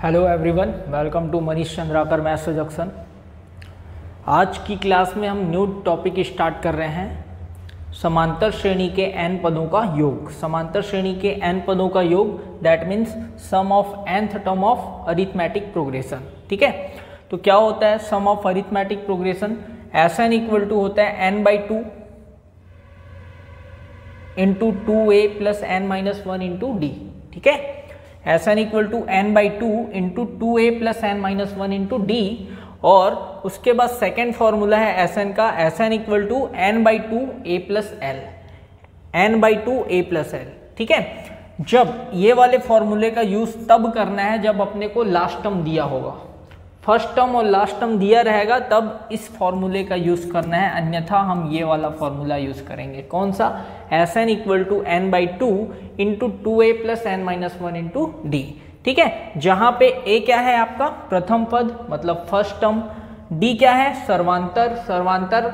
Hello everyone, welcome to Manish Chandrakar maths suggestion. आज की class में हम न्यू टॉपिक स्टार्ट कर रहे हैं, समांतर श्रेणी के n पदों का योग। समांतर श्रेणी के n पदों का योग, that means sum of nth term of arithmetic progression. ठीक है, तो क्या होता है sum of arithmetic progression? Sn equal to होता है n/2 into 2a plus n minus 1 into D. ठीक है, Sn equal to n/2 into 2a plus n minus 1 into d. और उसके बाद सेकेंड फॉर्मूला है Sn का, Sn equal to n/2 a plus l, n/2 a plus l। ठीक है, जब ये वाले फॉर्मूले का यूज तब करना है जब अपने को लास्ट टर्म दिया होगा। फर्स्ट टर्म और लास्ट टर्म दिया रहेगा तब इस फॉर्मूले का यूज करना है, अन्यथा हम ये वाला फॉर्मूला यूज करेंगे। कौन सा? Sn equal to n/2 into 2a plus n minus 1 into D. ठीक है, जहां पे a क्या है आपका प्रथम पद मतलब फर्स्ट टर्म, d क्या है सर्वांतर, सर्वांतर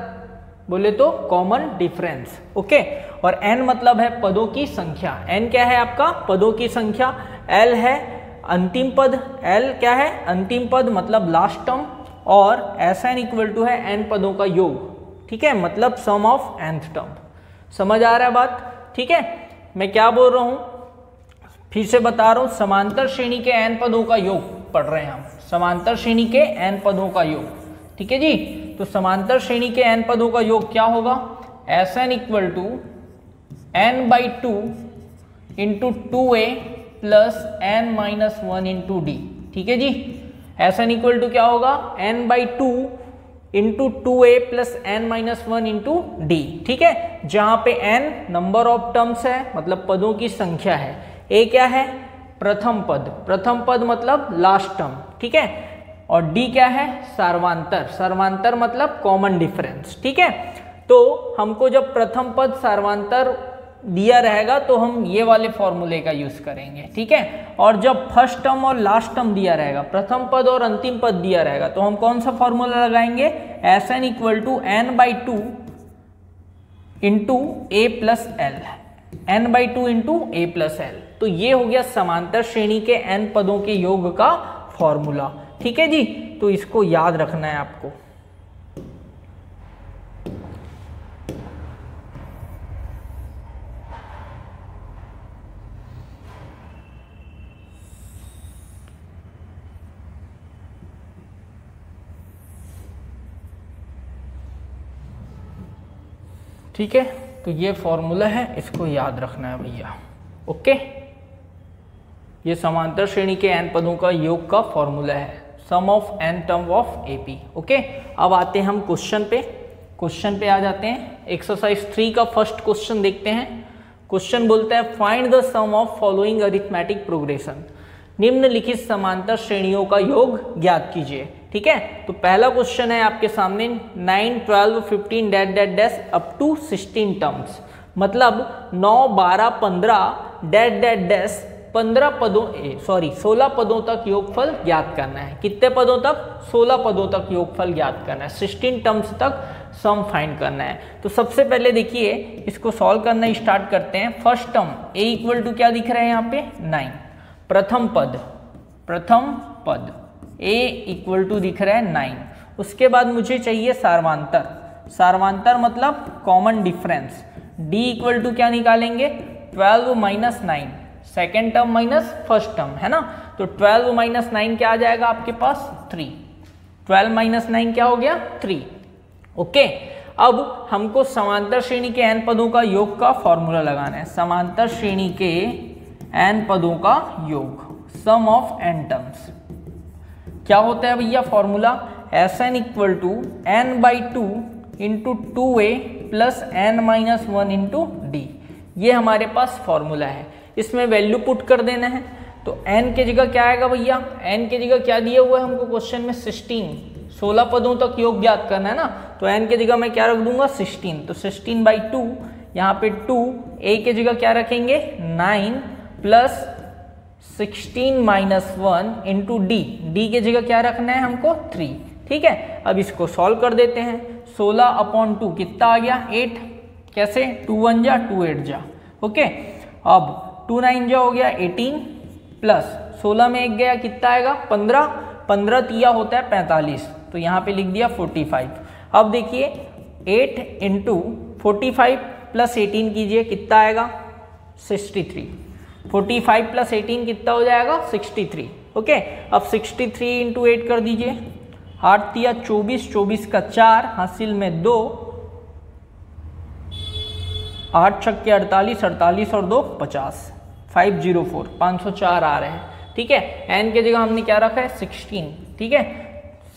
बोले तो कॉमन डिफरेंस। ओके, और n मतलब है पदों की संख्या। n क्या है आपका पदों की संख्या, l है अंतिम पद, l क्या है अंतिम पद मतलब लास्ट टर्म, और Sn इक्वल टू है n पदों का योग। ठीक है, मतलब सम ऑफ nth टर्म। समझ आ रहा है बात? ठीक है, मैं क्या बोल रहा हूं फिर से बता रहा हूं, समांतर श्रेणी के n पदों का योग पढ़ रहे हैं हम, समांतर श्रेणी के n पदों का योग। ठीक है जी, तो समांतर श्रेणी के n पदों का योग क्या होगा? Sn equal to n/2 into 2a plus n minus 1 into D. ठीक है जी, Sn इक्वल टू क्या होगा? n/2 into 2a plus n minus 1 into D. ठीक है, जहां पे n नंबर ऑफ टर्म्स है मतलब पदों की संख्या है, a क्या है प्रथम पद, प्रथम पद मतलब लास्ट टर्म। ठीक है, और d क्या है सर्वांतर, सर्वांतर मतलब कॉमन डिफरेंस। ठीक है, तो हमको जब प्रथम पद सर्वांतर दिया रहेगा तो हम ये वाले फॉर्मूले का यूज करेंगे। ठीक है, और जब फर्स्ट टर्म और लास्ट टर्म दिया रहेगा, प्रथम पद और अंतिम पद दिया रहेगा, तो हम कौन सा फॉर्मूला लगाएंगे? Sn equal to n/2 into a plus L, n/2 into a plus L. तो ये हो गया समांतर श्रेणी के n पदों के योग का फॉर्मूला। ठीक है जी, तो इसको याद रखना है आपको। ठीक है, तो ये फॉर्मूला है, इसको याद रखना है भैया। ओके, ये समांतर श्रेणी के n पदों का योग का फॉर्मूला है, sum of n term of AP। Okay, अब आते हैं हम क्वेश्चन पे, क्वेश्चन पे आ जाते हैं। एक्सरसाइज 3 का फर्स्ट क्वेश्चन देखते हैं। क्वेश्चन बोलता है find the sum of following arithmetic progression, निम्नलिखित समांतर श्रेणियों का योग ज्ञात कीजिए। ठीक है, तो पहला क्वेश्चन है आपके सामने 9, 12, 15 dash dash dash up to 16 terms, मतलब 9, 12, 15 डैश डैश डैश 16 पदों तक योगफल ज्ञात करना है। कितने पदों तक? 16 पदों तक योगफल ज्ञात करना है, 16 टर्म्स तक सम फाइंड करना है। तो सबसे पहले देखिए इसको सॉल्व करना स्टार्ट करते हैं। First term a equal to क्या दिख रहा है यहाँ पे 9, प्रथम पद, प्रथम पद a इक्वल टू दिख रहा है 9। उसके बाद मुझे चाहिए सार्वांतर, सार्वांतर मतलब common difference, d equal to क्या निकालेंगे 12 minus 9, second term minus first term है ना, तो 12 माइनस 9 क्या आ जाएगा आपके पास 3, 12 माइनस 9 क्या हो गया 3। ओके, अब हमको समांतर श्रेणी के n पदों का योग का फॉर्मूला लगाना है। समांतर श्रेणी के n पदों का योग, सम ऑफ n टर्म्स, क्या होता है भैया formula? Sn equal to n/2 into 2a plus n minus 1 into d. ये हमारे पास फॉर्मूला है, इसमें वैल्यू पुट कर देना है। तो n के जगह क्या आएगा भैया? n के जगह क्या दिया हुआ है हमको क्वेश्चन में 16 पदों तक योग ज्ञात करना है ना, तो n के जगह मैं क्या रख दूंगा 16, तो 16/2, यहाँ पे 2, a के जगह क्या रखेंगे 9 प्लस 16 माइनस 1 इंटू डी के जगह क्या रखना है हमको 3। ठीक है, अब इसको सॉल्व कर देते हैं। 16/2 कितना आ गया 8, कैसे 2 1 जा 2 8 जा। ओके, अब 2 9 जा हो गया 18 प्लस 16 में 1 गया कितना आएगा 15, 15 तिया होता है 45, तो यहाँ पे लिख दिया 45। अब देखिए 8 इंटू 45 प्लस 18 कीजिए कितना आएगा 63, 45 प्लस 18 कितना हो जाएगा 63। ओके, अब 63 इंटू 8 कर दीजिए, 8 तिया 24, 24 का 4, हासिल में 2, 8 छक्के 48, 48 और 2 50, 504, 504 आ रहे हैं। ठीक है, n के जगह हमने क्या रखा है 16। ठीक है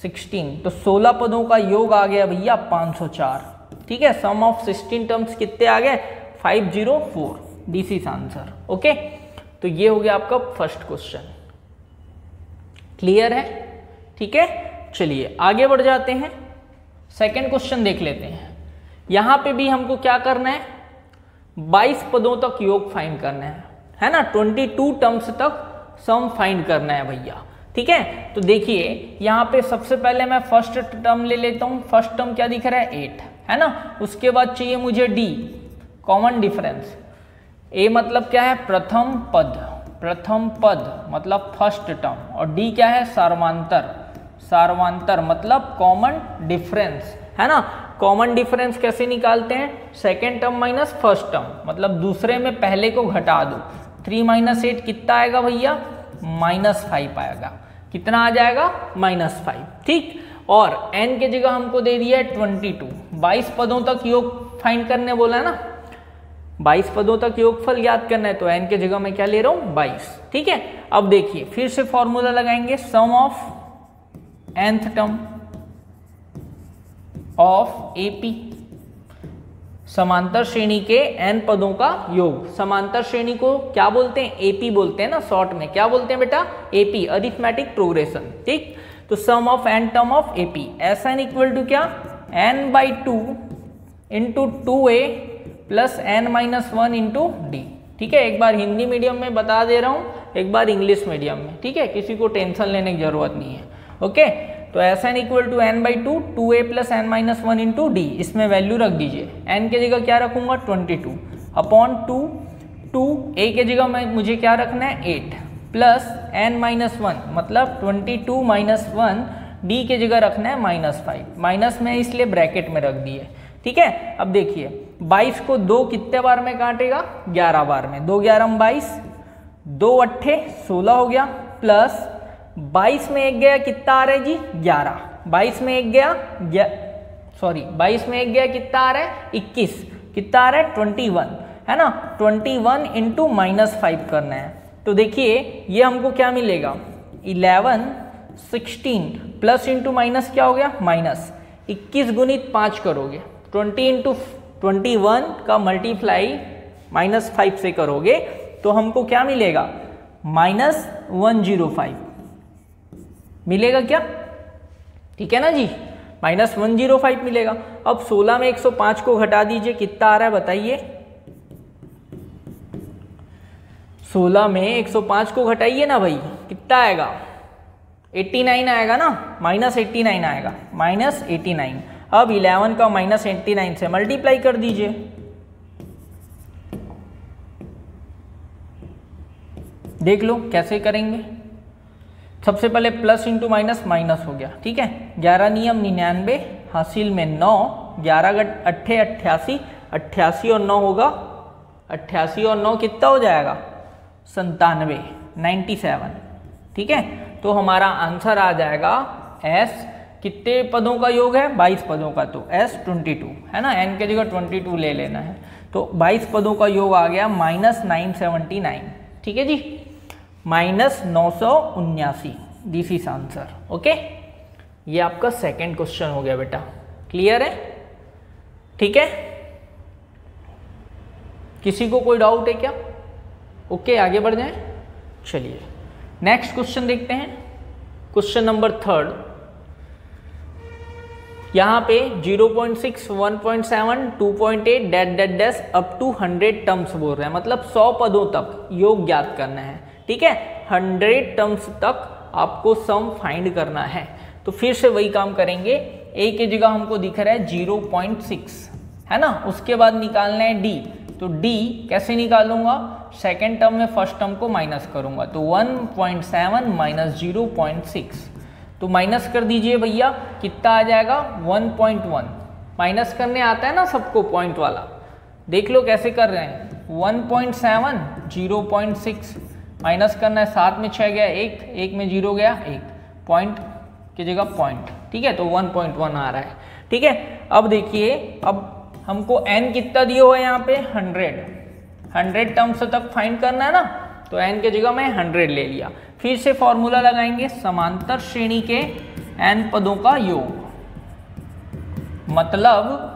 16, तो 16 पदों का योग आ गया भैया 504। ठीक है, सम ऑफ 16 टर्म्स कितने आ गए 504, दिस इज आंसर। ओके, तो ये हो गया आपका फर्स्ट क्वेश्चन। क्लियर है? ठीक है, चलिए आगे बढ़ जाते हैं, सेकंड क्वेश्चन देख लेते हैं। यहां पे भी हमको क्या करना है 22 पदों तक योग फाइंड करना है ना, 22 टर्म्स तक सम फाइंड करना है भैया। ठीक है, तो देखिए यहाँ पे सबसे पहले मैं फर्स्ट टर्म ले लेता हूँ। फर्स्ट टर्म क्या दिख रहा है 8 है ना, उसके बाद चाहिए मुझे डी कॉमन डिफरेंस। ए मतलब क्या है प्रथम पद, प्रथम पद मतलब फर्स्ट टर्म, और डी क्या है सार्वमांतर, सार्वमांतर मतलब कॉमन डिफरेंस है ना। कॉमन डिफरेंस कैसे निकालते हैं, second term minus first term, मतलब दूसरे में पहले को घटा दो। 3 माइनस 8 कितना आएगा भैया -5 आएगा, कितना आ जाएगा -5। ठीक, और n के जगह हमको दे दिया है 22, 22 पदों तक योग फाइंड करने बोला है ना, 22 पदों तक योगफल ज्ञात करना है, तो n के जगह मैं क्या ले रहा हूं 22। ठीक है, अब देखिए फिर से फॉर्मूला लगाएंगे, sum of nth term of AP, समांतर श्रेणी के n पदों का योग। समांतर श्रेणी को क्या बोलते हैं एपी बोलते हैं ना, शॉर्ट में क्या बोलते हैं बेटा एपी, अरिथमेटिक प्रोग्रेशन। ठीक, तो sum of n term of AP, S N equal to क्या n/2 into 2a plus n-1 into D. ठीक है, एक बार हिंदी मीडियम में बता दे रहा हूं, एक बार इंग्लिश मीडियम में। ठीक है, किसी को टेंशन लेने की जरूरत नहीं है। ओके, तो S N equal to n/2 2a plus n-1 into d, इसमें वैल्यू रख दीजिए। n के जगह क्या रखूंगा 22 अपॉन 2 a के जगह में मुझे क्या रखना है 8 प्लस n-1 मतलब 22 माइनस 1, डी के जगह रखना है -5, माइनस में इसलिए ब्रैकेट में रख दिए। ठीक है, अब देखिए 22 को 2 कितने बार में काटेगा 11 बार में, 2 11 22, 2 8 16 हो गया, प्लस 22 में 1 गया कितना आ रहा है जी 11, 22 में 1 गया 22 में 1 गया कितना आ रहा है 21, कितना आ रहा है 21 है ना, 21 इंटू -5 करना है। तो देखिए ये हमको क्या मिलेगा 11 16 प्लस इंटू माइनस क्या हो गया माइनस 21 गुणित 5 करोगे, 20 इंटू 21 का मल्टीप्लाई -5 से करोगे तो हमको क्या मिलेगा -105 मिलेगा क्या, ठीक है ना जी, -105 मिलेगा। अब 16 में 105 को घटा दीजिए, कितना आ रहा है बताइए, 16 में 105 को घटाइए ना भाई, कितना आएगा 89 आएगा ना, -89 आएगा, -89। अब 11 का -89 से मल्टीप्लाई कर दीजिए, देख लो कैसे करेंगे। सबसे पहले प्लस इंटू माइनस माइनस हो गया, ठीक है, 11 नियम 99, हासिल में 9, 11 8 88, 88 और 9 होगा, 88 और 9 कितना हो जाएगा 97, 97, ठीक है। तो हमारा आंसर आ जाएगा S, कितने पदों का योग है 22 पदों का, तो S 22 है ना, n के जगह 22 ले लेना है, तो 22 पदों का योग आ गया -979, ठीक है जी, -979, दिस इज आंसर। ओके, ये आपका सेकंड क्वेश्चन हो गया बेटा, क्लियर है, ठीक है, किसी को कोई डाउट है क्या? ओके, आगे बढ़ जाएं, चलिए नेक्स्ट क्वेश्चन देखते हैं, क्वेश्चन नंबर 3। यहाँ पे 0.6, 1.7, 2.8 डैश अप टू 100 टर्म्स बोल रहे हैं, मतलब 100 पदों तक योग ज्ञात करना है, ठीक है, 100 टर्म्स तक आपको सम फाइंड करना है। तो फिर से वही काम करेंगे, a की जगह हमको दिख रहा है 0.6 है ना, उसके बाद निकालना है d, तो d कैसे निकालूंगा, सेकेंड टर्म में फर्स्ट टर्म को माइनस करूंगा, तो 1.7 माइनस 0.6, तो माइनस कर दीजिए भैया, कितना आ जाएगा 1.1। माइनस करने आता है ना सबको पॉइंट वाला, देख लो कैसे कर रहे हैं। 1.7 0.6 माइनस करना है, 7 में 6 गया 1, 1 में 0 गया 1, पॉइंट की जगह पॉइंट, ठीक है, तो 1.1 आ रहा है। ठीक है, अब देखिए, अब हमको n कितना दिया हुआ है यहाँ पे 100 टर्म्स तक फाइंड करना है ना, तो n के जगह मैं 100 ले लिया। फिर से फॉर्मूला लगाएंगे, समांतर श्रेणी के n पदों का योग, मतलब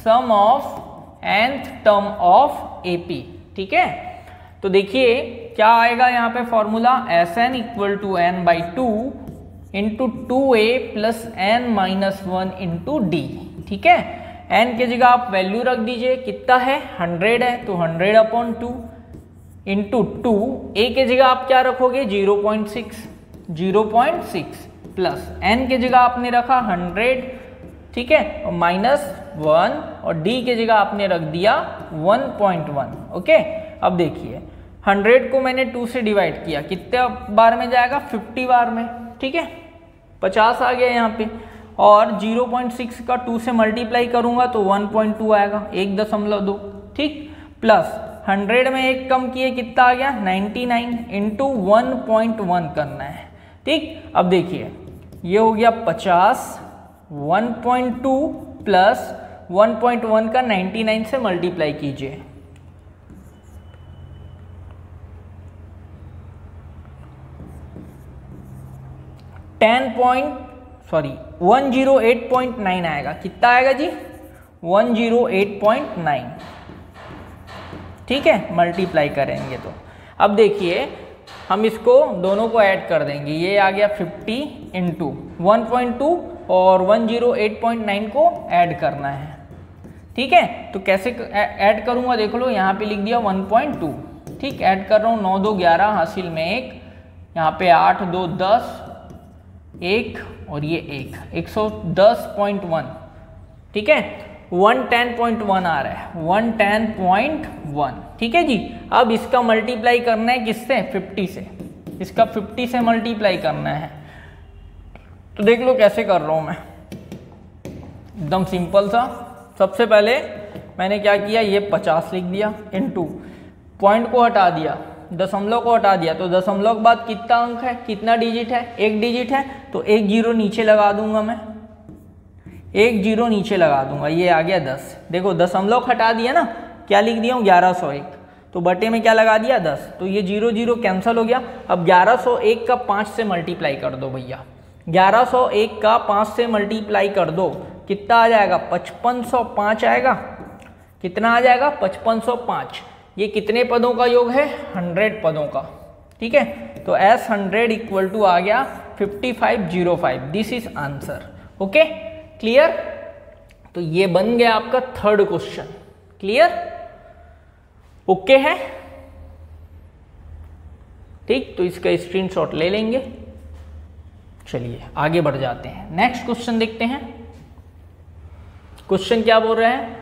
sum of nth term of AP। ठीक है, तो देखिए क्या आएगा यहाँ पे formula, Sn equal to n by 2 into 2a plus n minus 1 into D. ठीक है, n के जगह आप वैल्यू रख दीजिए, कितना है 100 है, तो 100/2 इंटू 2, a के जगह आप क्या रखोगे 0.6 प्लस n के जगह आपने रखा 100, ठीक है, और माइनस 1, और d के जगह आपने रख दिया 1.1। ओके, अब देखिए 100 को मैंने 2 से डिवाइड किया, कितने बार में जाएगा 50 बार में, ठीक है, 50 आ गया यहाँ पे, और 0.6 का 2 से मल्टीप्लाई करूंगा तो 1.2 आएगा, 1.2, ठीक, प्लस 100 में एक कम किए, कितना आ गया 99 इंटू 1.1 करना है। ठीक, अब देखिए ये हो गया 50, 1.2 प्लस 1.1 का 99 से मल्टीप्लाई कीजिए, सॉरी 108.9 आएगा, कितना आएगा जी 108.9। ठीक है, मल्टीप्लाई करेंगे तो अब देखिए हम इसको दोनों को ऐड कर देंगे, ये आ गया 50 इंटू 1.2 और 108.9 को ऐड करना है। ठीक है, तो कैसे ऐड करूंगा देख लो, यहाँ पे लिख दिया 1.2, ठीक, ऐड कर रहा हूँ, 9 2 11 हासिल में 1, यहाँ पे 8 2 10 1 और ये 110.1, ठीक है, 110.1 आ रहा है, 110.1। ठीक है जी, अब इसका मल्टीप्लाई करना है किससे 50 से, इसका 50 से मल्टीप्लाई करना है, तो देख लो कैसे कर रहा हूं मैं, एकदम सिंपल सा। सबसे पहले मैंने क्या किया, ये 50 लिख दिया, इनटू पॉइंट को हटा दिया, दशमलव को हटा दिया, तो दशमलव के बाद कितना अंक है, कितना डिजिट है, एक डिजिट है, तो एक जीरो नीचे लगा दूंगा मैं, एक जीरो नीचे लगा दूंगा, ये आ गया 10। देखो दशमलव हटा दिया ना, क्या लिख दिया हूँ 1101, तो बटे में क्या लगा दिया 10, तो ये 0 0 कैंसिल हो गया। अब 1101 का 5 से मल्टीप्लाई कर दो भैया, 1101 का 5 से मल्टीप्लाई कर दो, कितना आ जाएगा 5505 आएगा, कितना आ जाएगा 5505। ये कितने पदों का योग है 100 पदों का। ठीक है, तो S100 इक्वल टू आ गया 5505, this is answer. Okay, clear, तो ये बन गया आपका थर्ड क्वेश्चन। क्लियर, ओके है, ठीक, तो इसका स्क्रीनशॉट ले लेंगे। चलिए आगे बढ़ जाते हैं, नेक्स्ट क्वेश्चन देखते हैं। क्वेश्चन क्या बोल रहे हैं,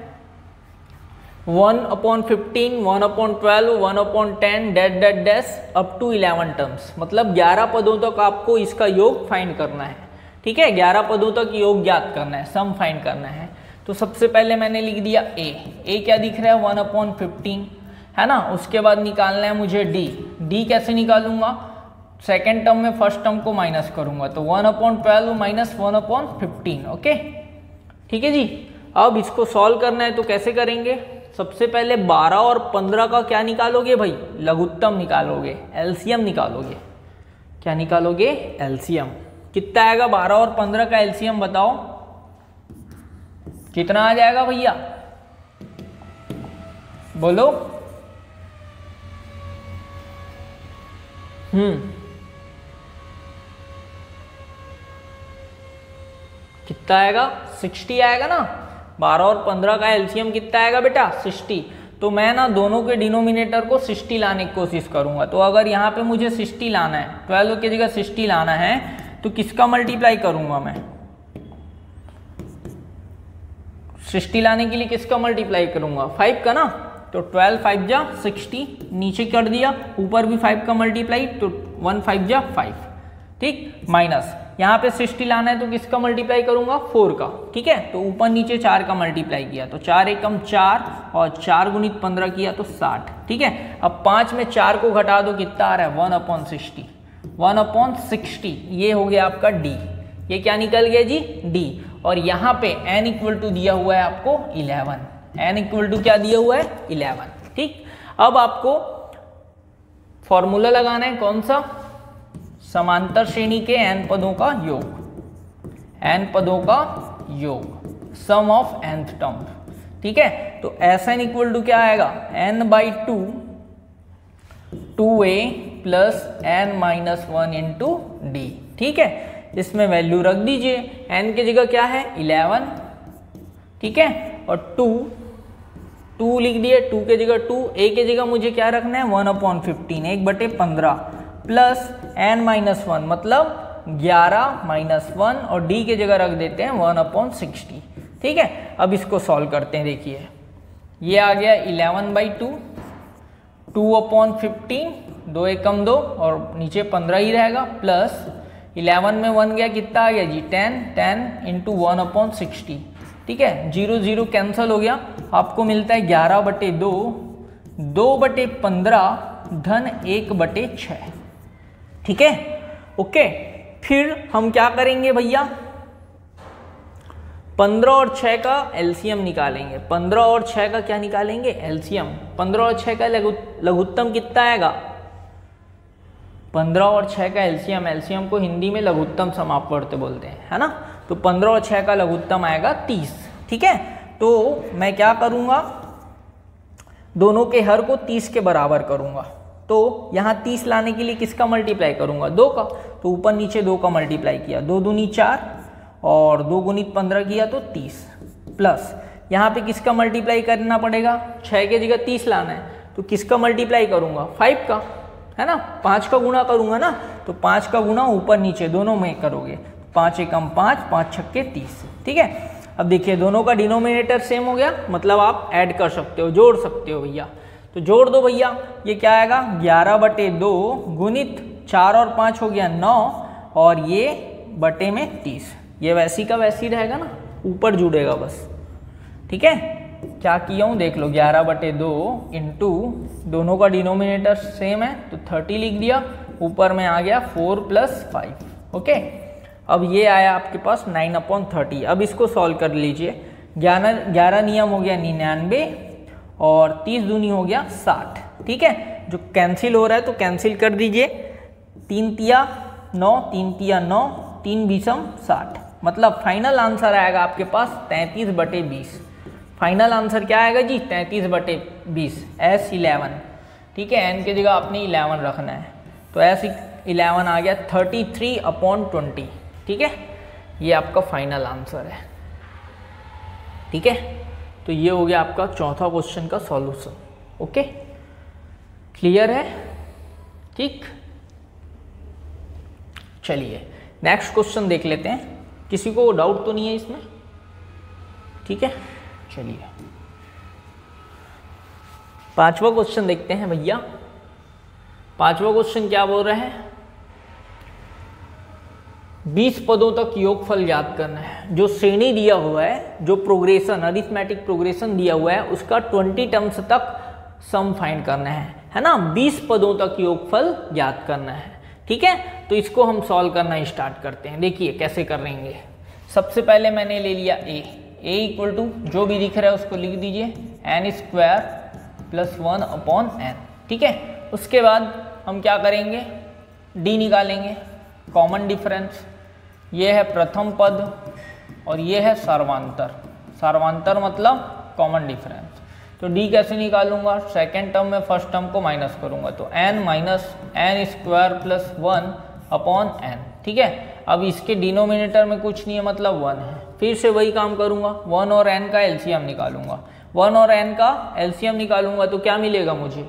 1/15, 1/12, 1/10 dash dash up to 11 terms, मतलब 11 पदों तक आपको इसका योग फाइंड करना है। ठीक है, 11 पदों तक योग ज्ञात करना है, सम फाइंड करना है। तो सबसे पहले मैंने लिख दिया ए क्या दिख रहा है 1/15 है ना, उसके बाद निकालना है मुझे डी कैसे निकालूंगा, सेकेंड टर्म में फर्स्ट टर्म को माइनस करूंगा, तो 1/12 माइनस 1/15। ओके, ठीक है जी। अब इसको सॉल्व करना है, तो कैसे करेंगे, सबसे पहले 12 और 15 का क्या निकालोगे भाई, लघुत्तम निकालोगे, एलसीएम निकालोगे। क्या निकालोगे, एलसीएम। कितना आएगा 12 और 15 का एलसीएम बताओ, कितना आ जाएगा भैया, बोलो। कितना आएगा 60 आएगा ना, 12 और 15 का एलसीएम कितना आएगा बेटा 60। तो मैं ना दोनों के डिनोमिनेटर को 60 लाने की कोशिश करूंगा। तो अगर यहाँ पे मुझे 60 लाना है, 12 की जगह 60 लाना है, तो किसका मल्टीप्लाई करूंगा मैं, 60 लाने के लिए किसका मल्टीप्लाई करूंगा 5 का ना, तो 12 5 जा 60, नीचे कर दिया, ऊपर भी 5 का मल्टीप्लाई, तो 1 5 जा 5, ठीक, माइनस यहाँ पे 60 लाना है तो किसका मल्टीप्लाई करूंगा, 4 का, ठीक है, तो ऊपर नीचे 4 का मल्टीप्लाई किया तो 4 एकम 4 और 4 गुणित 15 किया तो 60, ठीक है। अब 5 में 4 को घटा दो, कितना आ रहा है 1/60, 1/60, ये हो गया आपका डी, ये क्या निकल गया जी, डी। और यहाँ पे n इक्वल टू दिया हुआ है आपको 11, n इक्वल टू क्या दिया हुआ है 11, ठीक। अब आपको फॉर्मूला लगाना है, कौन सा, समांतर श्रेणी के n पदों का योग, n पदों का योग, सम ऑफ nth टर्म, ठीक है। तो Sn इक्वल टू क्या आएगा, n/2 2a plus n-1 into D, ठीक है। इसमें वैल्यू रख दीजिए, n की जगह क्या है 11, ठीक है, और 2 लिख दिए, 2 के जगह 2, a के जगह मुझे क्या रखना है 1/15, 1/15 प्लस n-1 मतलब 11-1, और d के जगह रख देते हैं 1/60, ठीक है। अब इसको सॉल्व करते हैं, देखिए ये आ गया 11/2, 2/15, 2 एकम 2 और नीचे 15 ही रहेगा, प्लस 11 में 1 गया, कितना आ गया जी 10 इंटू 1/60, ठीक है, 0 0 कैंसिल हो गया, आपको मिलता है 11/2, 2/15 धन 1/6, ठीक है, ओके। फिर हम क्या करेंगे भैया, 15 और 6 का एलसीएम निकालेंगे, 15 और 6 का क्या निकालेंगे एलसीएम, 15 और 6 का लघुत्तम कितना आएगा, 15 और 6 का एलसीएम, एलसीएम को हिंदी में लघुत्तम समापवर्त बोलते हैं, है ना। तो 15 और 6 का लघुत्तम आएगा 30, ठीक है। तो मैं क्या करूंगा, दोनों के हर को 30 के बराबर करूंगा, तो यहाँ 30 लाने के लिए किसका मल्टीप्लाई करूंगा, 2 का, तो ऊपर नीचे 2 का मल्टीप्लाई किया, 2 दूनी 4 और 2 गुणित 15 किया तो 30, प्लस यहाँ पे किसका मल्टीप्लाई करना पड़ेगा, 6 के जगह 30 लाना है तो किसका मल्टीप्लाई करूंगा 5 का, है ना, 5 का गुणा करूंगा ना, तो 5 का गुणा ऊपर नीचे दोनों में करोगे, 5 एकम 5, 5 छक्के 30, ठीक है। अब देखिए दोनों का डिनोमिनेटर सेम हो गया, मतलब आप ऐड कर सकते हो, जोड़ सकते हो भैया, तो जोड़ दो भैया, ये क्या आएगा 11/2 गुणित 4 और 5 हो गया 9, और ये बटे में 30, ये वैसी का वैसी रहेगा ना, ऊपर जुड़ेगा बस, ठीक है। क्या किया हूँ देख लो, 11/2 इंटू दोनों का डिनोमिनेटर सेम है तो 30 लिख दिया, ऊपर में आ गया 4 + 5, ओके। अब ये आया आपके पास 9/30, अब इसको सॉल्व कर लीजिए, 11 नियम हो गया 99 और 30 दूनी हो गया 60, ठीक है। जो कैंसिल हो रहा है तो कैंसिल कर दीजिए, 3 तिया 9, 3 तिया 9, 3 बीसम 60, मतलब फाइनल आंसर आएगा आपके पास 33/20, फाइनल आंसर क्या आएगा जी 33/20, S11, ठीक है, n की जगह आपने 11 रखना है, तो S11 आ गया 33/20, ठीक है, ये आपका फाइनल आंसर है, ठीक है। तो ये हो गया आपका चौथा क्वेश्चन का सॉल्यूशन, ओके, क्लियर है, ठीक। चलिए नेक्स्ट क्वेश्चन देख लेते हैं, किसी को डाउट तो नहीं है इसमें, ठीक है। चलिए पांचवा क्वेश्चन देखते हैं भैया, पांचवा क्वेश्चन क्या बोल रहे हैं, 20 पदों तक योगफल ज्ञात करना है, जो श्रेणी दिया हुआ है, जो प्रोग्रेशन अरिथमेटिक प्रोग्रेशन दिया हुआ है उसका 20 टर्म्स तक सम फाइंड करना है ना, 20 पदों तक योगफल ज्ञात करना है, ठीक है। तो इसको हम सॉल्व करना स्टार्ट करते हैं, देखिए कैसे करेंगे। सबसे पहले मैंने ले लिया a इक्वल टू जो भी दिख रहा है उसको लिख दीजिए n² + 1/n, ठीक है। उसके बाद हम क्या करेंगे, d निकालेंगे, कॉमन डिफरेंस, ये है प्रथम पद और ये है सर्वांतर, सर्वांतर मतलब कॉमन डिफरेंस, तो d कैसे निकालूंगा, सेकेंड टर्म में फर्स्ट टर्म को माइनस करूंगा, तो n - n² + 1/n, ठीक है। अब इसके डिनोमिनेटर में कुछ नहीं है मतलब 1 है, फिर से वही काम करूंगा, 1 और n का एलसीएम निकालूंगा, 1 और n का एलसीएम निकालूंगा तो क्या मिलेगा मुझे,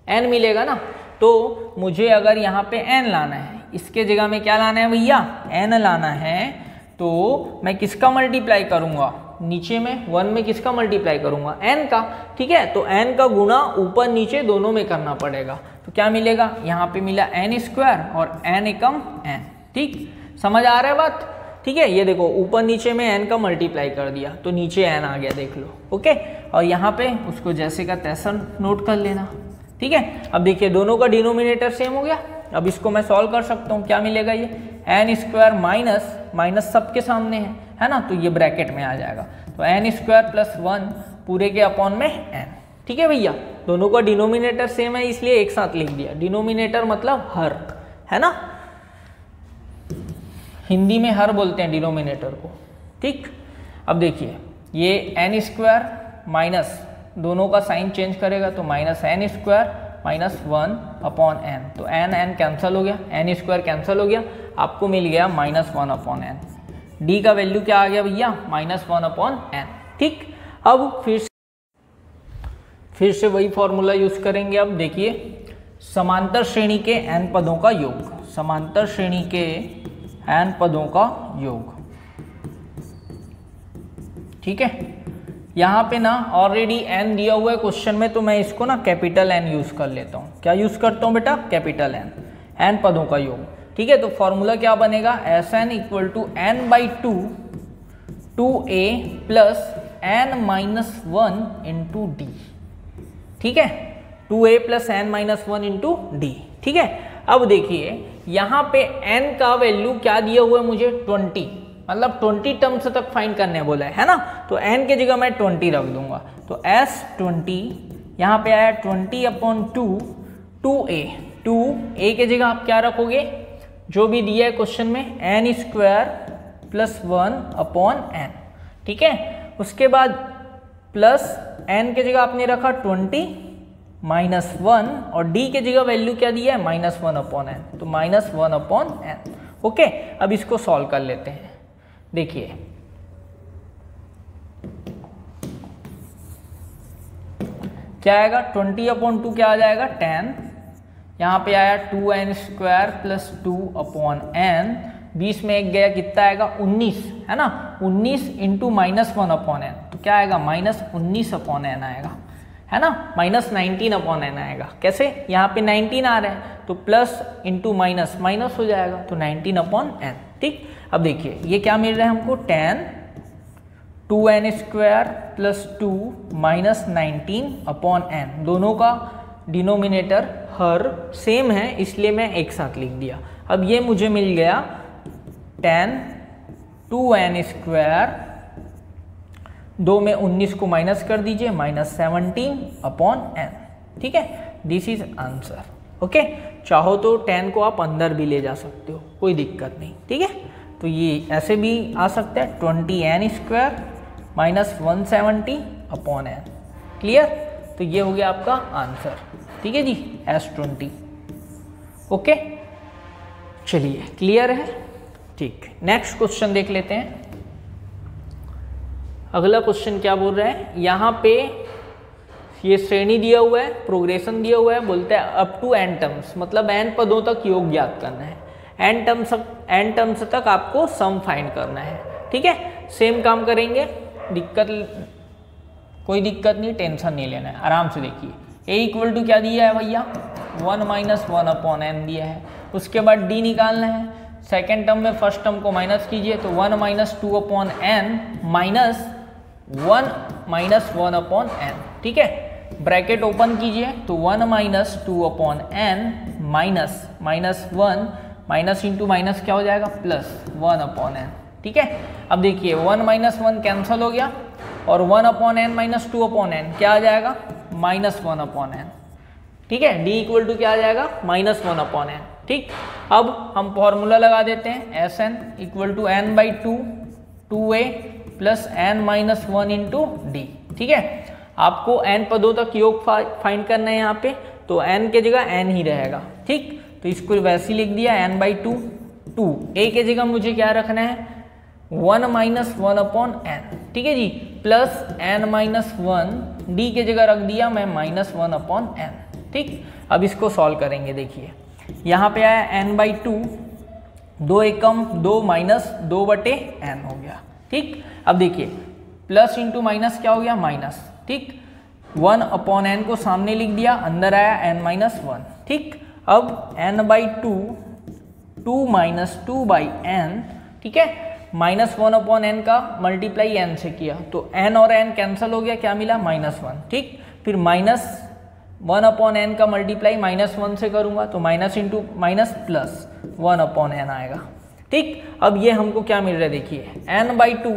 n मिलेगा ना। तो मुझे अगर यहाँ पे n लाना है, इसके जगह में क्या लाना है भैया n लाना है, तो मैं किसका मल्टीप्लाई करूंगा, नीचे में 1 में किसका मल्टीप्लाई करूंगा, n का। ठीक है, तो n का गुणा ऊपर नीचे दोनों में करना पड़ेगा। तो क्या मिलेगा, यहाँ पे मिला n स्क्वायर और n एकम n। ठीक, समझ आ रहा है बात। ठीक है, ये देखो ऊपर नीचे में n का मल्टीप्लाई कर दिया तो नीचे n आ गया, देख लो। ओके, और यहाँ पे उसको जैसे का तैसा नोट कर लेना। ठीक है, अब देखिए दोनों का डिनोमिनेटर सेम हो गया। अब इसको मैं सॉल्व कर सकता हूँ, क्या मिलेगा, ये n स्क्वायर माइनस माइनस सबके सामने है ना, तो ये ब्रैकेट में आ जाएगा। तो n स्क्वायर प्लस 1 पूरे के अपॉन में n। ठीक है भैया, दोनों का डिनोमिनेटर सेम है इसलिए एक साथ लिख दिया। डिनोमिनेटर मतलब हर, है ना, हिंदी में हर बोलते हैं डिनोमिनेटर को। ठीक, अब देखिए ये n स्क्वायर माइनस दोनों का साइन चेंज करेगा तो minus n square minus 1 upon n, तो n कैंसिल हो गया, n स्क्वायर कैंसिल हो गया, आपको मिल गया माइनस 1 अपॉन n। d का वैल्यू क्या आ गया भैया, माइनस 1 अपॉन n। ठीक, अब फिर से वही फॉर्मूला यूज करेंगे। अब देखिए समांतर श्रेणी के n पदों का योग, समांतर श्रेणी के n पदों का योग। ठीक है, यहाँ पे ना ऑलरेडी n दिया हुआ है क्वेश्चन में, तो मैं इसको ना कैपिटल N यूज कर लेता हूँ। क्या यूज करता हूँ बेटा, कैपिटल n पदों का योग। ठीक है, तो फॉर्मूला क्या बनेगा, Sn equal to n by 2 2a plus n minus 1 into D. ठीक है, 2a plus n minus 1 into D. ठीक है, अब देखिए यहाँ पे n का वैल्यू क्या दिया हुआ है मुझे, 20, मतलब 20 टर्म्स तक फाइंड करने बोला है ना, तो n के जगह मैं 20 रख दूंगा। तो S20 यहाँ पे आया 20 अपॉन 2 2a, 2a के जगह आप क्या रखोगे, जो भी दिया है क्वेश्चन में, n square plus 1 upon n। ठीक है, उसके बाद प्लस n के जगह आपने रखा 20 माइनस 1 और d के जगह वैल्यू क्या दिया है, माइनस 1 अपॉन n, तो माइनस 1 अपॉन n। ओके, अब इसको सॉल्व कर लेते हैं। देखिए क्या आएगा, 20 अपॉन 2 क्या आ जाएगा, 10, यहाँ पे आया 2n square plus 2 upon n, 20 में एक गया कितना आएगा, 19, है ना, 19 इंटू माइनस 1 अपॉन n, तो क्या आएगा, माइनस 19 अपॉन n आएगा, है ना, माइनस 19 अपॉन n आएगा। कैसे, यहाँ पे 19 आ रहा है तो प्लस इंटू माइनस माइनस हो जाएगा, तो 19 अपॉन n। ठीक, अब देखिए ये क्या मिल रहा है हमको, 10 2n square plus 2 minus 19 upon n, दोनों का डिनोमिनेटर हर सेम है इसलिए मैं एक साथ लिख दिया। अब ये मुझे मिल गया 10 2n स्क्वायर, 2 में 19 को माइनस कर दीजिए, माइनस 17 अपॉन n। ठीक है, दिस इज आंसर। ओके, चाहो तो 10 को आप अंदर भी ले जा सकते हो, कोई दिक्कत नहीं। ठीक है, तो ये ऐसे भी आ सकता है 20n square minus 170 upon n। Clear, तो ये हो गया आपका आंसर। ठीक है जी, S20। ओके, चलिए क्लियर है। ठीक, नेक्स्ट क्वेश्चन देख लेते हैं। अगला क्वेश्चन क्या बोल रहा है, यहाँ पे ये श्रेणी दिया हुआ है, प्रोग्रेशन दिया हुआ है, बोलते हैं अप टू n टर्म्स, मतलब n पदों तक योग ज्ञात करना है। n टर्म्स तक आपको सम फाइंड करना है। ठीक है, सेम काम करेंगे, कोई दिक्कत नहीं, टेंशन नहीं लेना है, आराम से देखिए। a इक्वल टू क्या दिया है भैया, 1 माइनस 1 अपॉन n दिया है। उसके बाद d निकालना है, सेकेंड टर्म में फर्स्ट टर्म को माइनस कीजिए, तो 1 minus 2 upon n minus 1 minus 1 upon n। ठीक है, ब्रैकेट ओपन कीजिए, तो 1 minus 2 upon n minus minus 1 minus into minus क्या हो जाएगा, प्लस 1 अपॉन n। ठीक है, अब देखिए 1 माइनस 1 कैंसिल हो गया और 1 upon n minus 2 upon n क्या आ जाएगा, माइनस 1 अपॉन n। ठीक है, d इक्वल टू क्या आ जाएगा, माइनस 1 अपॉन n। ठीक, अब हम फॉर्मूला लगा देते हैं, Sn equal to n by 2 2a plus n minus 1 into D. ठीक है, आपको n पदों तक योग फाइंड करना है यहाँ पे, तो n के जगह n ही रहेगा। ठीक, तो इसको वैसे ही लिख दिया, n बाई 2 2a के जगह मुझे क्या रखना है, 1 माइनस 1 अपॉन n। ठीक है जी, प्लस n माइनस 1, d के जगह रख दिया मैं माइनस 1 अपॉन n। ठीक, अब इसको सॉल्व करेंगे। देखिए यहाँ पे आया n बाई 2, 2 एकम 2 माइनस 2 बटे n हो गया। ठीक, अब देखिए प्लस इंटू माइनस क्या हो गया माइनस, ठीक। 1 अपॉन एन को सामने लिख दिया, अंदर आया n माइनस 1, ठीक। अब n by 2 minus 2 by n, ठीक है, माइनस 1 अपॉन एन का मल्टीप्लाई n से किया तो n और n कैंसिल हो गया, क्या मिला -1, ठीक। फिर माइनस 1 अपॉन एन का मल्टीप्लाई -1 से करूंगा तो minus into minus plus 1 upon n आएगा, ठीक। अब ये हमको क्या मिल रहा है देखिए, n बाई 2,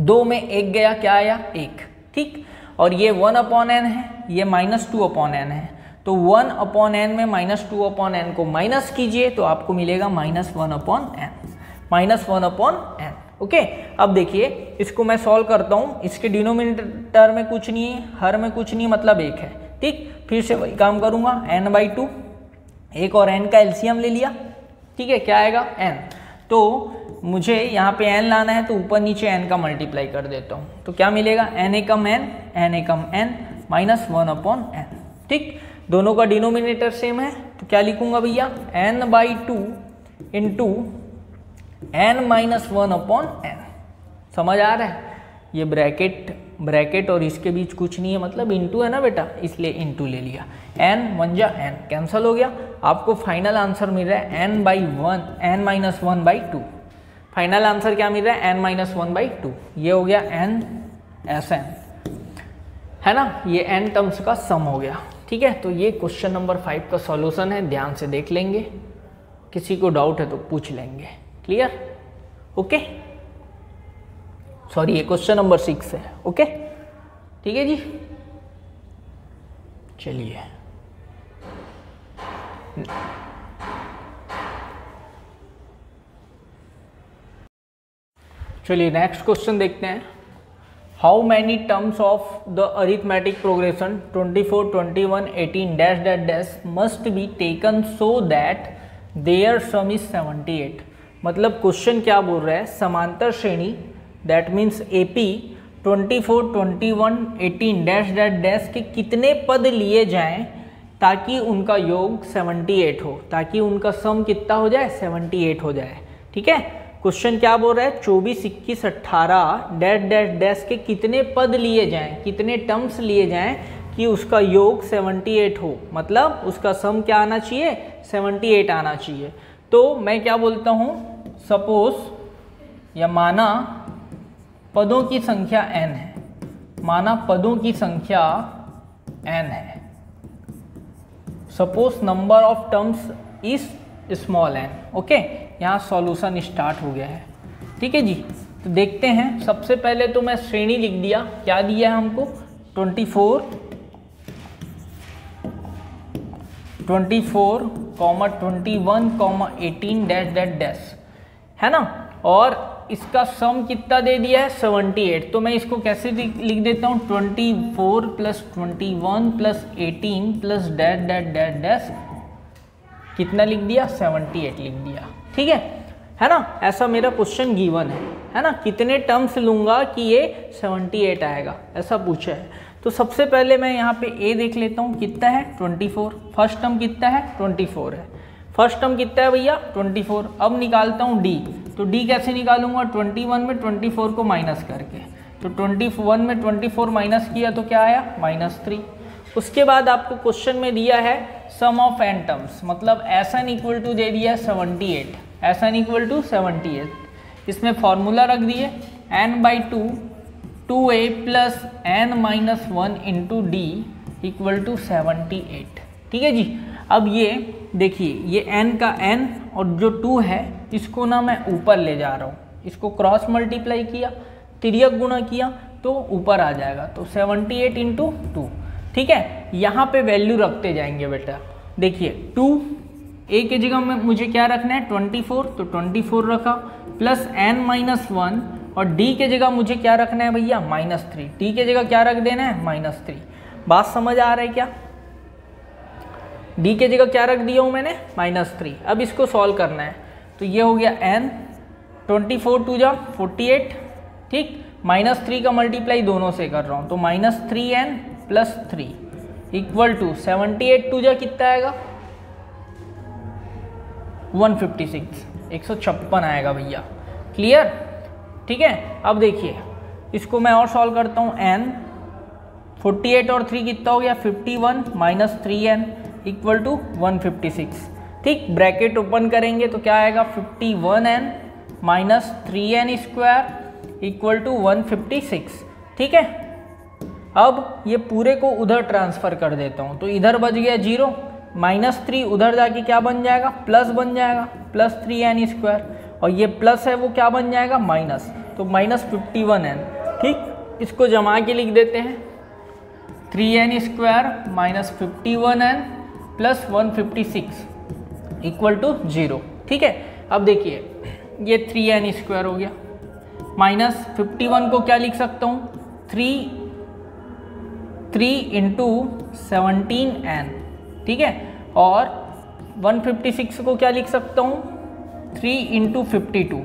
2 में 1 गया, क्या आया 1, ठीक। और ये 1 अपॉन एन है, ये -2 अपॉन एन है, तो 1 अपॉन एन में -2 अपॉन एन को माइनस कीजिए तो आपको मिलेगा -1 upon n, -1 upon n, okay. अब देखिए इसको मैं सॉल्व करता हूँ, इसके डिनोमिनेटर में कुछ नहीं है, हर में कुछ नहीं, मतलब 1 है, ठीक। फिर से वही काम करूँगा, n बाई 2, 1 और n का एलसीएम ले लिया, ठीक है, क्या आएगा n। तो मुझे यहाँ पे n लाना है तो ऊपर नीचे n का मल्टीप्लाई कर देता हूँ, तो क्या मिलेगा n एकम n -1 अपॉन n, ठीक। दोनों का डिनोमिनेटर सेम है तो क्या लिखूंगा भैया, n by 2 into n -1 upon n। समझ आ रहा है, ये ब्रैकेट और इसके बीच कुछ नहीं है, मतलब इंटू है ना बेटा, इसलिए इंटू ले लिया, n 1 जा n कैंसिल हो गया, आपको फाइनल आंसर मिल रहा है n -1 बाई 2। फाइनल आंसर क्या मिल रहा है, n -1 बाई 2, ये हो गया n Sn, है ना, ये n टर्म्स का सम हो गया, ठीक है। तो ये क्वेश्चन नंबर 5 का सॉल्यूशन है, ध्यान से देख लेंगे, किसी को डाउट है तो पूछ लेंगे, क्लियर, ओके। सॉरी, ये क्वेश्चन नंबर 6 है, ओके, ठीक है जी। चलिए नेक्स्ट क्वेश्चन देखते हैं। How many terms of the arithmetic progression 24, 21, 18 dash dash dash must be taken so that their sum is 78। मतलब क्वेश्चन क्या बोल रहा है, समांतर श्रेणी that means AP 24, 21, 18 dash dash dash के कितने पद लिए जाएं ताकि उनका योग 78 हो, ताकि उनका सम कितना हो जाए 78 हो जाए, ठीक है। क्वेश्चन क्या बोल रहा है, 24, 21, 18 डैश डैश डैश के कितने पद लिए जाएं, कितने टर्म्स लिए जाएं कि उसका योग 78 हो, मतलब उसका सम क्या आना चाहिए 78 आना चाहिए। तो मैं क्या बोलता हूँ, सपोज या माना पदों की संख्या n है, माना पदों की संख्या n है, suppose number of terms is small n, okay. यहाँ सॉल्यूशन स्टार्ट हो गया है, ठीक है जी। तो देखते हैं, सबसे पहले तो मैं श्रेणी लिख दिया, क्या दिया है हमको 24, 21, 18 डैश डैश डैश, है ना, और इसका सम कितना दे दिया है 78। तो मैं इसको कैसे लिख देता हूँ, 24 plus 21 plus 18 plus dash dash dash dash, कितना लिख दिया 78 लिख दिया, ठीक है ना। ऐसा मेरा क्वेश्चन गिवन है ना, कितने टर्म्स लूंगा कि ये 78 आएगा, ऐसा पूछा है। तो सबसे पहले मैं यहाँ पे a देख लेता हूँ, कितना है 24, फर्स्ट टर्म कितना है 24 है, फर्स्ट टर्म कितना है भैया 24। अब निकालता हूँ d, तो d कैसे निकालूंगा, 21 में 24 को माइनस करके, तो 21 में 24 माइनस किया तो क्या आया -3। उसके बाद आपको क्वेश्चन में दिया है सम ऑफ n टर्म्स, मतलब Sn इक्वल टू दे दिया 78, Sn इक्वल टू 78। इसमें फॉर्मूला रख दिए n by 2 2a plus n minus 1 into d equal to 78, ठीक है जी। अब ये देखिए, ये n का n और जो 2 है इसको ना मैं ऊपर ले जा रहा हूँ, इसको क्रॉस मल्टीप्लाई किया, तिर्यक गुणा किया तो ऊपर आ जाएगा, तो 78 इंटू 2, ठीक है। यहाँ पे वैल्यू रखते जाएंगे बेटा, देखिए 2 a के जगह में मुझे क्या रखना है 24, तो 24 रखा, प्लस n माइनस 1, और d के जगह मुझे क्या रखना है भैया -3, d के जगह क्या रख देना है -3। बात समझ आ रहा है क्या, d के जगह क्या रख दिया हूँ मैंने -3। अब इसको सॉल्व करना है, तो ये हो गया n, 24 2 जा 48, ठीक, -3 का मल्टीप्लाई दोनों से कर रहा हूँ, तो -3n प्लस 3 इक्वल टू 78 2 जा कितना आएगा 156 आएगा भैया, क्लियर, ठीक है। अब देखिए इसको मैं और सॉल्व करता हूँ। n 48 और 3 कितना हो गया 51 माइनस 3n इक्वल टू 156। ठीक, ब्रैकेट ओपन करेंगे तो क्या आएगा 51n minus 3n square equal to 156। ठीक है, अब ये पूरे को उधर ट्रांसफर कर देता हूँ तो इधर बच गया 0, माइनस 3 उधर जाके क्या बन जाएगा प्लस बन जाएगा, प्लस 3n स्क्वायर, और ये प्लस है वो क्या बन जाएगा माइनस, तो माइनस 51n। ठीक, इसको जमा के लिख देते हैं 3n square minus 51n plus 156 equal to 0। ठीक है, अब देखिए ये 3n स्क्वायर हो गया, माइनस 51 को क्या लिख सकता हूँ 3 इंटू 17n। ठीक है, और 156 को क्या लिख सकता हूँ 3 इंटू 52।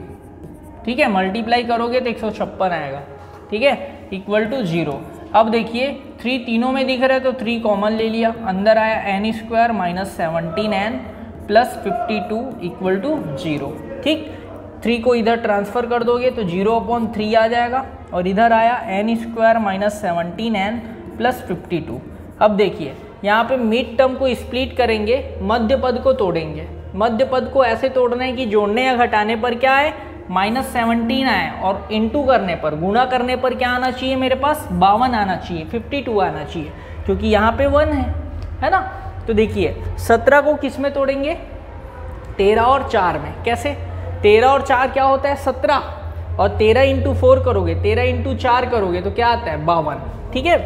ठीक है, मल्टीप्लाई करोगे तो 156 आएगा। ठीक है, इक्वल टू 0। अब देखिए 3 तीनों में दिख रहा है तो 3 कॉमन ले लिया, अंदर आया n square minus 17n plus 52 equal to 0। ठीक, 3 को इधर ट्रांसफ़र कर दोगे तो 0/3 आ जाएगा, और इधर आया n square minus 17n plus 52। अब देखिए यहाँ पे मिड टर्म को स्प्लिट करेंगे, मध्य पद को तोड़ेंगे। मध्य पद को ऐसे तोड़ना है कि जोड़ने या घटाने पर क्या है माइनस 17 आए, और इंटू करने पर गुणा करने पर क्या आना चाहिए मेरे पास 52 आना चाहिए, 52 आना चाहिए, क्योंकि यहाँ पे 1 है ना। तो देखिए 17 को किस में तोड़ेंगे 13 और 4 में। कैसे 13 और 4 क्या होता है 17, और 13 इंटू 4 करोगे, 13 इंटू 4 करोगे तो क्या आता है 52। ठीक है,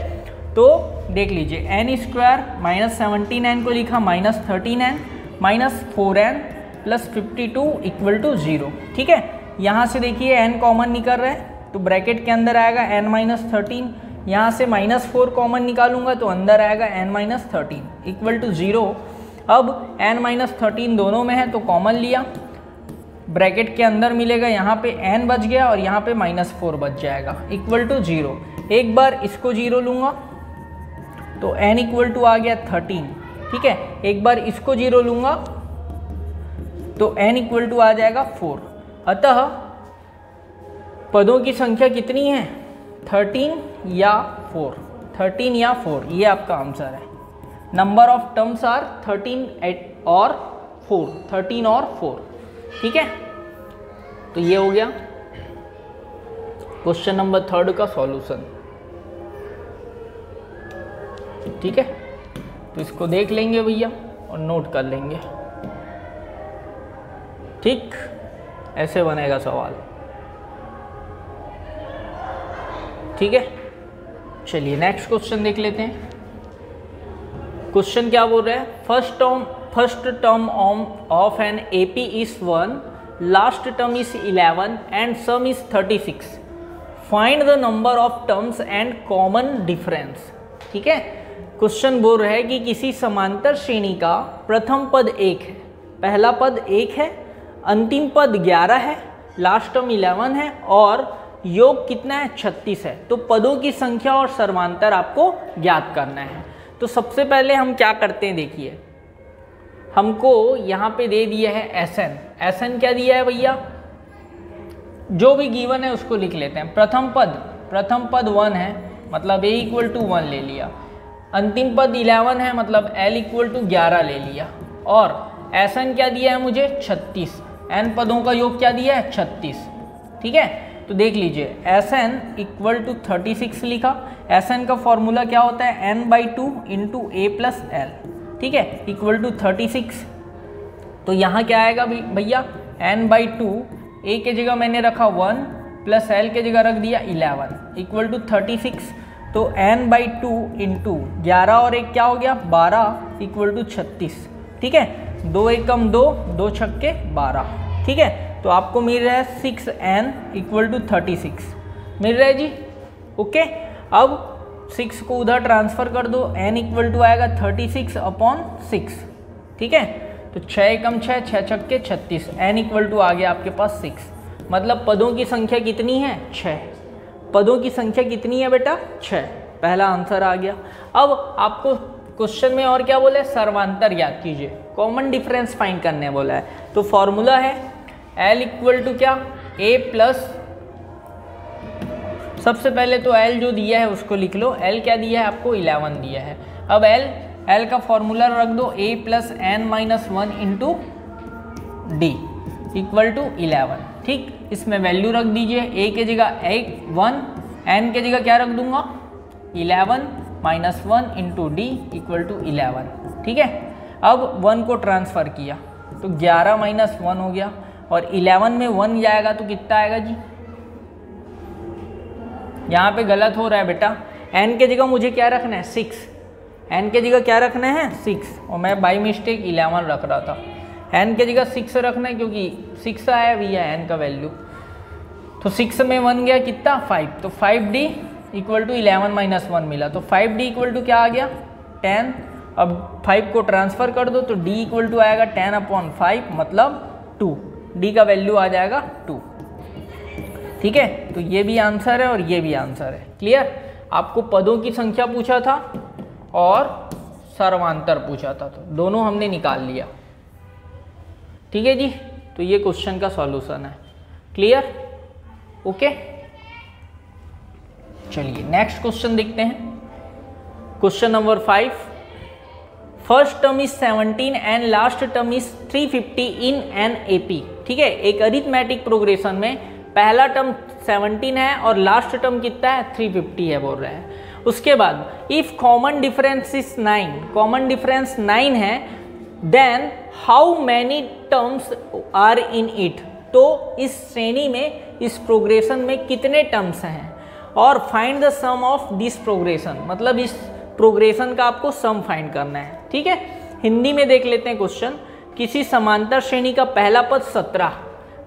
तो देख लीजिए n स्क्वायर माइनस 17n को लिखा minus 13n minus 4n plus 52 equal to 0। ठीक है, यहाँ से देखिए n कॉमन निकल रहा है तो ब्रैकेट के अंदर आएगा n माइनस 13, यहाँ से माइनस 4 कॉमन निकालूंगा तो अंदर आएगा n माइनस 13 इक्वल टू 0। अब n माइनस 13 दोनों में है तो कॉमन लिया, ब्रैकेट के अंदर मिलेगा, यहाँ पे n बच गया और यहाँ पे माइनस 4 बच जाएगा इक्वल टू 0। एक बार इसको 0 लूँगा तो n इक्वल टू आ गया 13। ठीक है, एक बार इसको 0 लूँगा तो n इक्वल टू आ जाएगा 4। अतः पदों की संख्या कितनी है 13 या 4, 13 या 4, ये आपका आंसर है। नंबर ऑफ टर्म्स आर 13 और 4, 13 और 4। ठीक है, तो ये हो गया क्वेश्चन नंबर 3 का सॉल्यूशन। ठीक है, तो इसको देख लेंगे भैया और नोट कर लेंगे। ठीक, ऐसे बनेगा सवाल। ठीक है, चलिए नेक्स्ट क्वेश्चन देख लेते हैं। क्वेश्चन क्या बोल रहा है, first term of an AP is 1, last term is 11 and some is 36। Find the number of terms and common difference. ठीक है, क्वेश्चन बोल रहा है कि किसी समांतर श्रेणी का प्रथम पद 1 है, पहला पद 1 है, अंतिम पद 11 है, लास्ट टर्म 11 है और योग कितना है 36 है। तो पदों की संख्या और समांतर आपको ज्ञात करना है। तो सबसे पहले हम क्या करते हैं, देखिए हमको यहाँ पे दे दिया है Sn क्या दिया है भैया, जो भी गिवन है उसको लिख लेते हैं। प्रथम पद 1 है मतलब a इक्वल टू 1 ले लिया, अंतिम पद 11 है मतलब l इक्वल टू 11 ले लिया, और Sn क्या दिया है मुझे 36, n पदों का योग क्या दिया है 36। ठीक है, तो देख लीजिए Sn इक्वल टू 36 लिखा। Sn का फॉर्मूला क्या होता है n/2 into a plus L. ठीक है, इक्वल टू 36। तो यहाँ क्या आएगा भैया n/2, a के जगह मैंने रखा 1 प्लस l के जगह रख दिया 11 इक्वल टू 36। तो n/2 इंटू 11 और 1 क्या हो गया 12 इक्वल टू 36। ठीक है, 2 एकम 2, 2 छक्के 12। ठीक है, तो आपको मिल रहा है 6n इक्वल टू 36 मिल रहा है जी। ओके, अब 6 को उधर ट्रांसफ़र कर दो, n इक्वल टू आएगा 36/6। ठीक है, तो 6 एकम 6, 6 छक्के 36, n इक्वल टू आ गया आपके पास 6। मतलब पदों की संख्या कितनी है 6, पदों की संख्या कितनी है बेटा 6, पहला आंसर आ गया। अब आपको क्वेश्चन में और क्या बोला है, सर्वांतर ज्ञात कीजिए, कॉमन डिफरेंस फाइंड करने बोला है। तो फॉर्मूला है L इक्वल टू क्या a प्लस सबसे पहले तो L जो दिया है उसको लिख लो। L क्या दिया है आपको? 11 दिया है। अब L का फॉर्मूला रख दो a plus n minus 1 into d equal to 11। ठीक, इसमें वैल्यू रख दीजिए। a के जगह 1, n के जगह क्या रख दूंगा? 11 minus 1 into d equal to 11। ठीक है, अब 1 को ट्रांसफ़र किया तो 11 माइनस 1 हो गया, और 11 में 1 जाएगा तो कितना आएगा जी? यहाँ पे गलत हो रहा है बेटा। n के जगह मुझे क्या रखना है? 6। n के जगह क्या रखना है? 6, और मैं बाई मिस्टेक 11 रख रहा था। n के जगह 6 रखना है क्योंकि 6 आया भी है n का वैल्यू। तो 6 में 1 गया कितना? 5। तो 5d इक्वल टू 11 माइनस 1 मिला, तो 5d इक्वल टू क्या आ गया? 10। अब 5 को ट्रांसफ़र कर दो तो d इक्वल टू आएगा 10/5 मतलब 2। d का वैल्यू आ जाएगा 2। ठीक है, तो ये भी आंसर है और ये भी आंसर है। क्लियर? आपको पदों की संख्या पूछा था और सर्वांतर पूछा था, तो दोनों हमने निकाल लिया। ठीक है जी, तो ये क्वेश्चन का सॉल्यूशन है। क्लियर? ओके, चलिए नेक्स्ट क्वेश्चन देखते हैं। Question number 5, first term is 17 and last term is 350 in an AP. ठीक है, एक अरिथमेटिक प्रोग्रेशन में पहला टर्म 17 है और लास्ट टर्म कितना है? 350 है बोल रहे हैं। उसके बाद if common difference is 9, common difference 9 है, then how many terms are in it. तो इस श्रेणी में, इस प्रोग्रेशन में कितने टर्म्स हैं, और find the sum of this progression, मतलब इस प्रोग्रेशन का आपको सम फाइंड करना है। ठीक है, हिंदी में देख लेते हैं क्वेश्चन। किसी समांतर श्रेणी का पहला पद 17,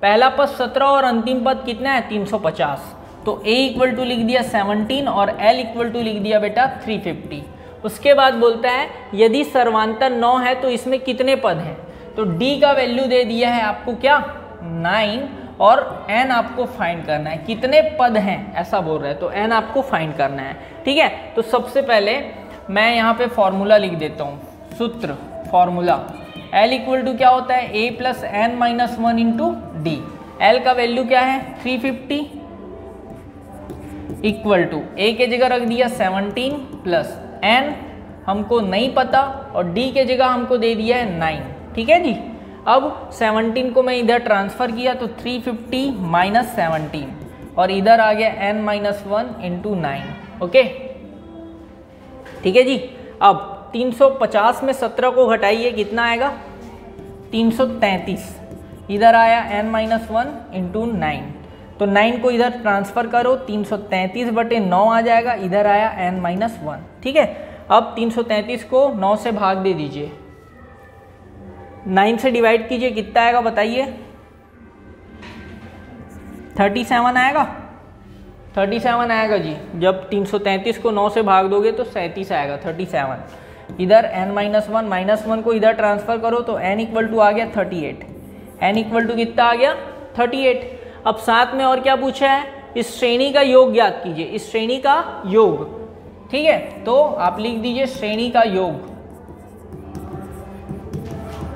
पहला पद 17 और अंतिम पद कितना है? 350। तो a इक्वल टू लिख दिया 17 और l इक्वल टू लिख दिया बेटा 350। उसके बाद बोलता है यदि सर्वांतर 9 है तो इसमें कितने पद हैं? तो d का वैल्यू दे दिया है आपको क्या? 9, और n आपको फाइंड करना है। कितने पद हैं ऐसा बोल रहा है, तो n आपको फाइंड करना है। ठीक है, तो सबसे पहले मैं यहाँ पे फॉर्मूला लिख देता हूँ, सूत्र, फॉर्मूला। l इक्वल टू क्या होता है? a plus n minus 1 into d. l का वैल्यू क्या है? 350 इक्वल टू a के जगह रख दिया 17 प्लस n हमको नहीं पता, और d के जगह हमको दे दिया है 9। ठीक है जी, अब 17 को मैं इधर ट्रांसफ़र किया तो 350 माइनस 17, और इधर आ गया n माइनस 1 इंटू 9। ओके, ठीक है जी। अब 350 में 17 को घटाइए, कितना आएगा? 333। इधर आया n माइनस 1 इंटू 9, तो 9 को इधर ट्रांसफ़र करो, 333/9 आ जाएगा। इधर आया n माइनस 1। ठीक है, अब 333 को 9 से भाग दे दीजिए, 9 से डिवाइड कीजिए, कितना आएगा बताइए? 37 आएगा। 37 आएगा जी। जब 333 को 9 से भाग दोगे तो 37 आएगा, 37। इधर n माइनस 1, माइनस 1 को इधर ट्रांसफ़र करो तो n इक्वल टू आ गया 38। n इक्वल टू कितना आ गया? 38। अब साथ में और क्या पूछा है? इस श्रेणी का योग ज्ञात कीजिए, इस श्रेणी का योग। ठीक है, तो आप लिख दीजिए श्रेणी का योग।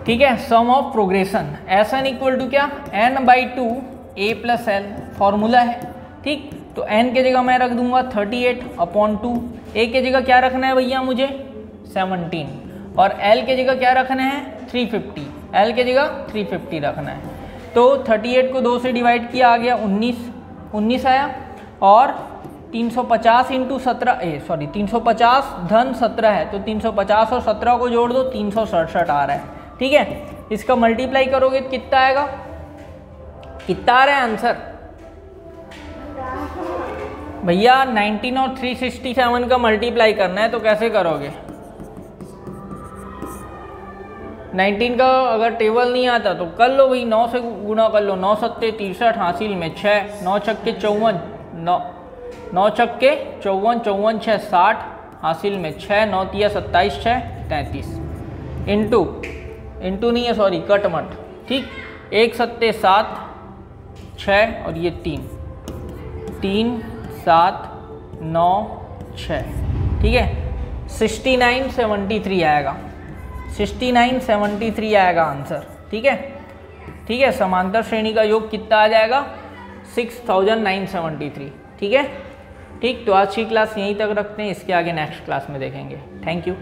ठीक है, sum of progression Sn equal to क्या? n/2 a plus l, formula है। ठीक, तो n के जगह मैं रख दूंगा 38/2। a के जगह क्या रखना है भैया मुझे? 17, और l के जगह क्या रखना है? 350। l के जगह 350 रखना है। तो 38 को 2 से डिवाइड किया, आ गया 19 आया, और 350 इंटू 17, 350 धन 17 है, तो 350 और 17 को जोड़ दो, 367 आ रहा है। ठीक है, इसका मल्टीप्लाई करोगे तो कितना आएगा? कितना आ रहा है आंसर भैया? 19 और 367 का मल्टीप्लाई करना है, तो कैसे करोगे? 19 का अगर टेबल नहीं आता तो कर लो भाई, 9 से गुणा कर लो। 9 सत्ते 63, हासिल में 6, 9 छक्के 54, 9 छक्के 54, 54 6 60, हासिल में 6, 9 तिया 27, 6 33, इंटू नहीं है, सॉरी कट मट। ठीक, 1 सत्ते 7, 6 और ये 3, 3 7 9 6। ठीक है, 6973 आएगा, 6973 आएगा आंसर। ठीक है, ठीक है, समांतर श्रेणी का योग कितना आ जाएगा? 6973। ठीक है, ठीक, तो आज की क्लास यहीं तक रखते हैं, इसके आगे नेक्स्ट क्लास में देखेंगे। Thank you.